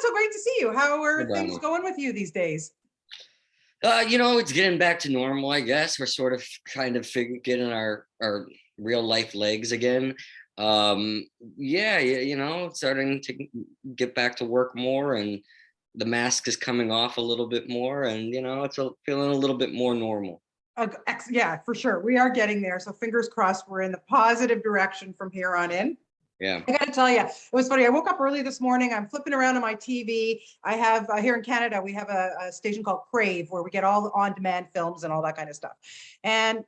so great to see you. How are Hey, things Donnie. going with you these days? It's getting back to normal, I guess. We're sort of kind of getting our real life legs again. Um, yeah, starting to get back to work more, and the mask is coming off a little bit more, and feeling a little bit more normal. Yeah, for sure. We are getting there. So fingers crossed we're in the positive direction from here on in. Yeah. I got to tell you, it was funny. I woke up early this morning. I'm flipping around on my TV. I have here in Canada, we have a station called Crave where we get all on-demand films and all that kind of stuff. And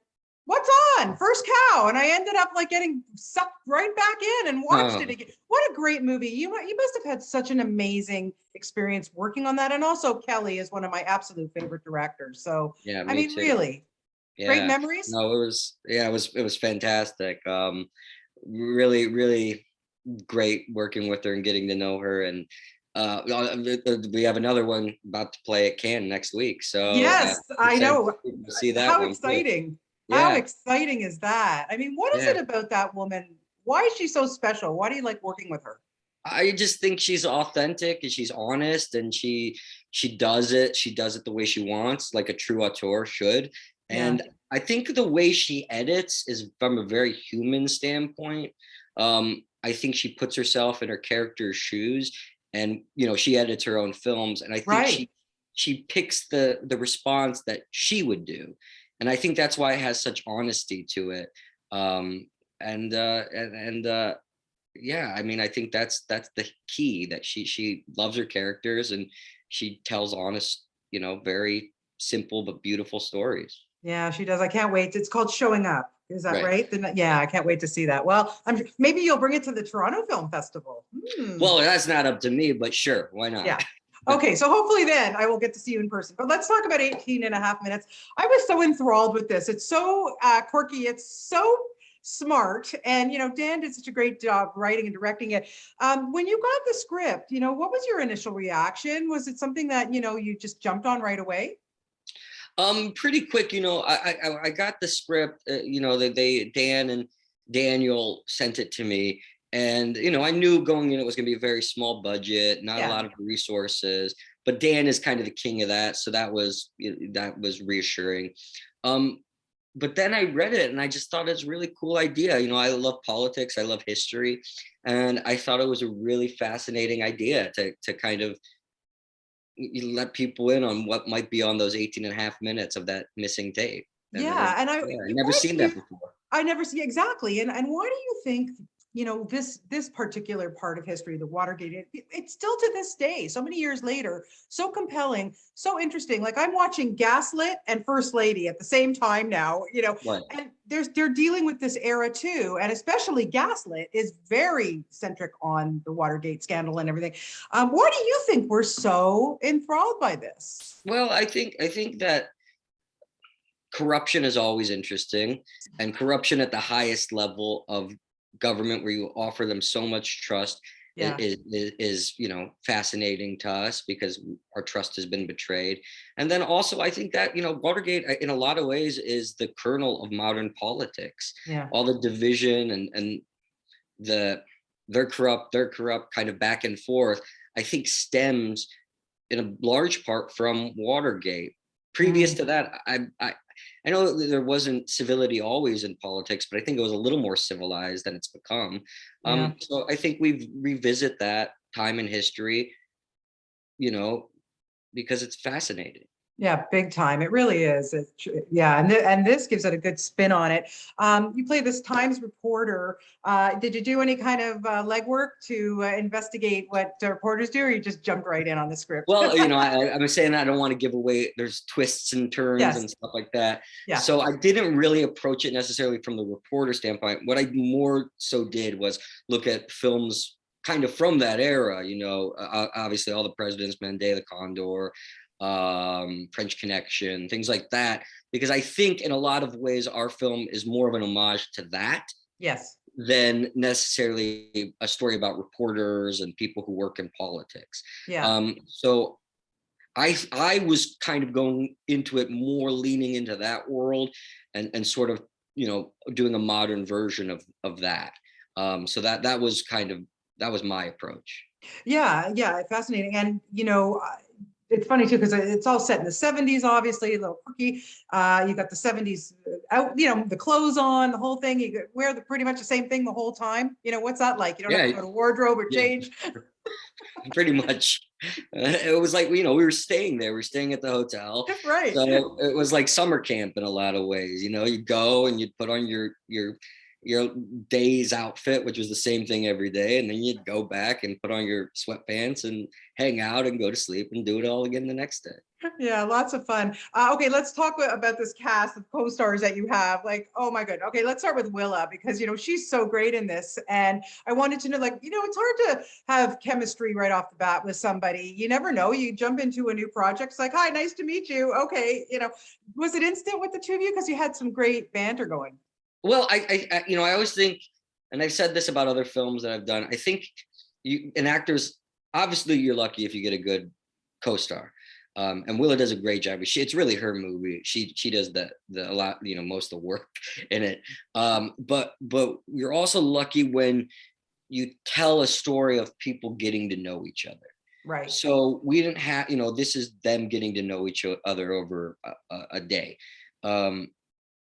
what's on? First Cow. And I ended up like getting sucked right back in and watched it Oh, again. What a great movie. You must have had such an amazing experience working on that. And also Kelly is one of my absolute favorite directors. So, yeah, I me mean, too. really great Yeah. memories. No, it was fantastic. Really, really great working with her and getting to know her. And we have another one about to play at Cannes next week, so Yes, I excited know. to see that How one too. exciting. How Yeah, exciting is that? I mean, what is yeah. it about that woman? Why is she so special? Why do you like working with her? I just think she's authentic and she's honest, and she does it. She does it the way she wants, like a true auteur should. Yeah. And I think the way she edits is from a very human standpoint. I think she puts herself in her character's shoes, and she edits her own films, and I think Right. she picks the response that she would do, and I think that's why it has such honesty to it. And yeah, I mean, I think that's the key, that she loves her characters, and she tells honest, very simple but beautiful stories. Yeah, she does. I can't wait. It's called Showing Up. Is that Right. right? Yeah, I can't wait to see that. Well, maybe you'll bring it to the Toronto Film Festival. Well, that's not up to me, but sure, why not? Yeah. Okay, so hopefully then I will get to see you in person. But let's talk about 18 and a half minutes. I was so enthralled with this. It's so quirky. It's so smart. And, Dan did such a great job writing and directing it. When you got the script, what was your initial reaction? Was it something that, you just jumped on right away? Pretty quick, I got the script. Dan and Daniel sent it to me, and I knew going in it was going to be a very small budget, not a Yeah. lot of resources. But Dan is kind of the king of that, so that was reassuring. But then I read it and I just thought it's a really cool idea. I love politics, I love history, and I thought it was a really fascinating idea to kind of you let people in on what might be on those 18 and a half minutes of that missing tape. And it was, Yeah, and yeah, I never why seen do you? that before. I never see exactly, and why do you think this particular part of history, the Watergate? It's still to this day, so many years later, so compelling, so interesting. Like I'm watching Gaslit and First Lady at the same time now, Right. and they're dealing with this era too, and especially Gaslit is very centric on the Watergate scandal and everything. Why do you think we're so enthralled by this? Well, I think that corruption is always interesting, and corruption at the highest level of government, where you offer them so much trust, Yeah, is fascinating to us, because our trust has been betrayed. And then also, I think that Watergate, in a lot of ways, is the kernel of modern politics. yeah, All the division, and the they're corrupt kind of back and forth, I think stems in a large part from Watergate. Previous mm, to that, I know that there wasn't civility always in politics, but I think it was a little more civilized than it's become. yeah. So I think we revisit that time in history, you know, because it's fascinating. Yeah, big time. It really is. Yeah, and this gives it a good spin on it. You play this Times reporter. Did you do any kind of legwork to investigate what reporters do, or you just jumped right in on the script? Well, I'm saying I don't want to give away. There's twists and turns Yes. and stuff like that. Yeah. So I didn't really approach it necessarily from the reporter standpoint. What I more so did was look at films kind of from that era. Obviously all the President's Men, Day of the Condor, French Connection, things like that. Because I think in a lot of ways our film is more of an homage to that Yes. than necessarily a story about reporters and people who work in politics. Yeah. So I was kind of going into it more leaning into that world, and sort of doing a modern version of that. So that was my approach. Yeah, yeah, fascinating. And it's funny too because it's all set in the 70s, obviously, a little quirky. You got the 70s out, the clothes on, the whole thing. You wear pretty much the same thing the whole time. What's that like? You don't have to Yeah, go to wardrobe or yeah, change. pretty much. It was like, we were staying there. We were staying at the hotel. Right. So it was like summer camp in a lot of ways. You go and you'd put on your day's outfit, which was the same thing every day, and then you'd go back and put on your sweatpants and hang out and go to sleep and do it all again the next day. Yeah, lots of fun. Okay, let's talk about this cast of co-stars that you have. Like, oh my good. Okay, let's start with Willa because she's so great in this, and I wanted to know, like, it's hard to have chemistry right off the bat with somebody. You never know. You jump into a new project. It's like, hi, nice to meet you. Okay, was it instant with the two of you because you had some great banter going? Well, I always think, and I've said this about other films that I've done. I think an actor's, obviously you're lucky if you get a good co-star. And Willa does a great job. It's really her movie. She does the a lot, most of the work in it. But you're also lucky when you tell a story of people getting to know each other. Right. So we didn't have, this is them getting to know each other over a day.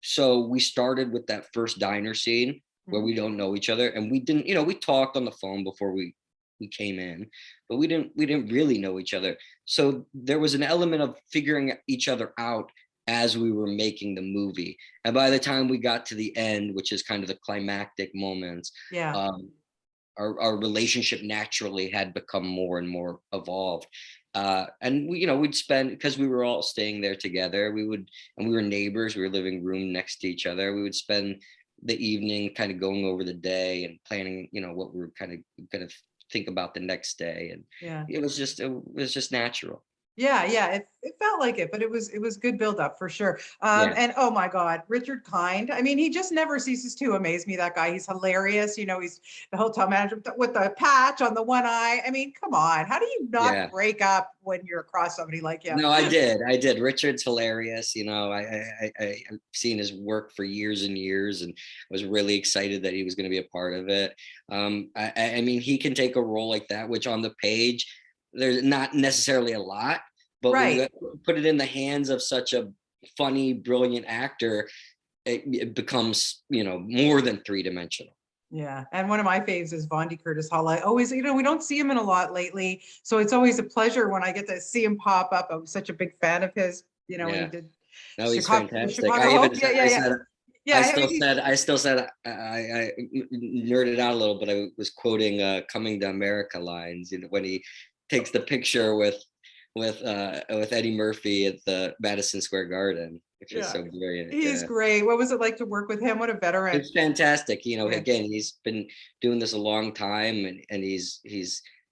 So we started with that first diner scene where we don't know each other, and we didn't, we talked on the phone before we came in, but we didn't really know each other. So there was an element of figuring each other out as we were making the movie. And by the time we got to the end, which is kind of the climactic moments, Yeah. Our relationship naturally had become more and more evolved. And we'd spend, because we were all staying there together, and we were neighbors, we were living room next to each other. We would spend the evening kind of going over the day and planning, what we were kind of going to think about the next day. And Yeah. it was just natural. Yeah, yeah, it felt like it, but it was good build up for sure. Yeah. And oh my God, Richard Kind. I mean, he just never ceases to amaze me. That guy, he's hilarious. He's the hotel manager with the patch on the one eye. I mean, come on, how do you not Yeah. break up when you're across somebody like him? No, I did. Richard's hilarious. I've seen his work for years and years, and was really excited that he was going to be a part of it. I mean, he can take a role like that, which on the page, there's not necessarily a lot, but when you Right. put it in the hands of such a funny, brilliant actor, it becomes, more than three-dimensional. Yeah. And one of my faves is Vondi Curtis Hall. I always, we don't see him in a lot lately. So it's always a pleasure when I get to see him pop up. I'm such a big fan of his, when he Yeah. did No, he's Chicago, fantastic. Chicago Hope. Yeah, yeah, I yeah. said, Yeah. I still said, I nerded out a little, but I was quoting "Coming to America" lines, when he takes the picture with Eddie Murphy at the Madison Square Garden, which is Yeah. so brilliant. He's Yeah, great. What was it like to work with him? What a veteran. it's fantastic. Yeah. Again, he's been doing this a long time, and he's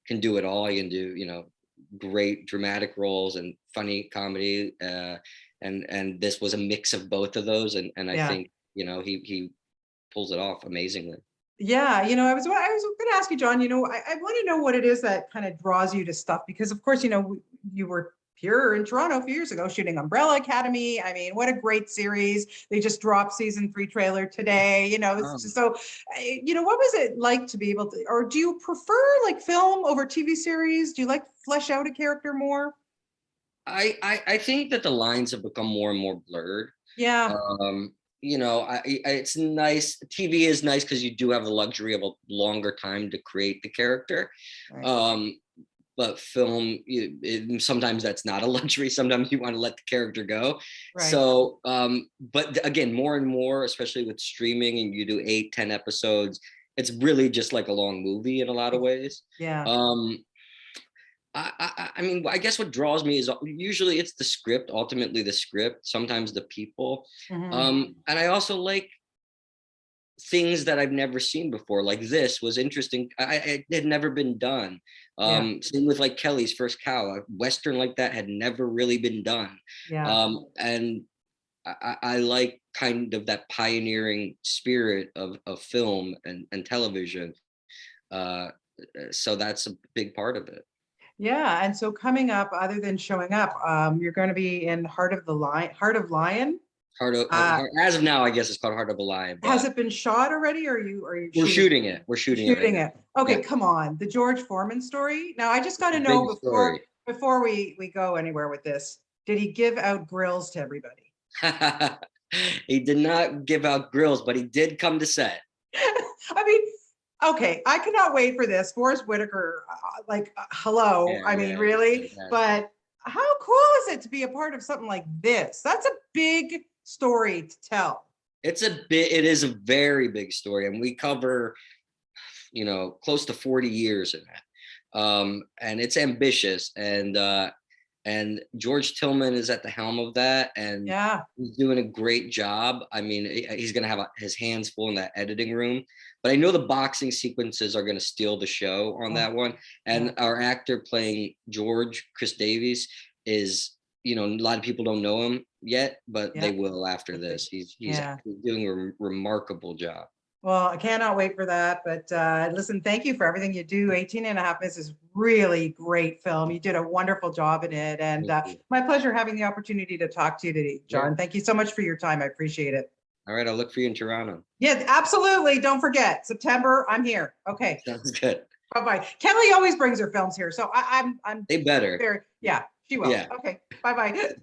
can do it all. He can do, great dramatic roles and funny comedy. And this was a mix of both of those, and I Yeah. think, he pulls it off amazingly. Yeah, I was going to ask you, John. I want to know what it is that kind of draws you to stuff because, of course, you were here in Toronto a few years ago shooting Umbrella Academy. I mean, what a great series! They just dropped season 3 trailer today. It's Um, just so. What was it like to be able to, or do you prefer like film over TV series? Do you like flesh out a character more? I think that the lines have become more and more blurred. Yeah. Um, it's nice. TV is nice because you do have the luxury of a longer time to create the character. Right. Um, but film, sometimes that's not a luxury. Sometimes you want to let the character go. Right. So, but again, more and more, especially with streaming, and you do 8, 10 episodes, it's really just like a long movie in a lot of ways. Yeah. Um, I mean, I guess what draws me is usually it's the script, ultimately the script, sometimes the people. Mhm. And I also like things that I've never seen before. Like this was interesting. It had never been done. Yeah. Same with like Kelly's First Cow. A Western like that had never really been done. Yeah. And I like kind of that pioneering spirit of film and television. Uh, so that's a big part of it. Yeah, and so coming up, other than showing up, you're going to be in Heart of Lion. As of now, I guess it's called Heart of a Lion. Has But it been shot already? Or are you we're shooting it. We're shooting it right shooting now. it? Okay, Yeah, come on. The George Foreman story. Now I just got to big know story. before we go anywhere with this. Did he give out grills to everybody? He did not give out grills, but he did come to set. I mean, okay, I cannot wait for this. Forrest Whitaker, hello. Yeah, I mean, yeah, really? fantastic. But how cool is it to be a part of something like this? That's a big story to tell. It is a very big story, and we cover, close to 40 years in that. And it's ambitious, and George Tillman is at the helm of that, and Yeah. he's doing a great job. I mean, he's going to have his hands full in that editing room, but I know the boxing sequences are going to steal the show on that one. And our actor playing George, Chris Davies, is, a lot of people don't know him yet, but they will after this. He's doing a remarkable job. Well, I cannot wait for that. But listen, thank you for everything you do. 18 and a half Minutes is really great film. You did a wonderful job in it. And my pleasure having the opportunity to talk to you today, John. Yeah. Thank you so much for your time. I appreciate it. All right. I'll look for you in Toronto. Yeah, absolutely. Don't forget, September, I'm here. Okay. Sounds good. Bye-bye. Kelly always brings her films here. So I'm they better. she will. Yeah. Okay. Bye-bye.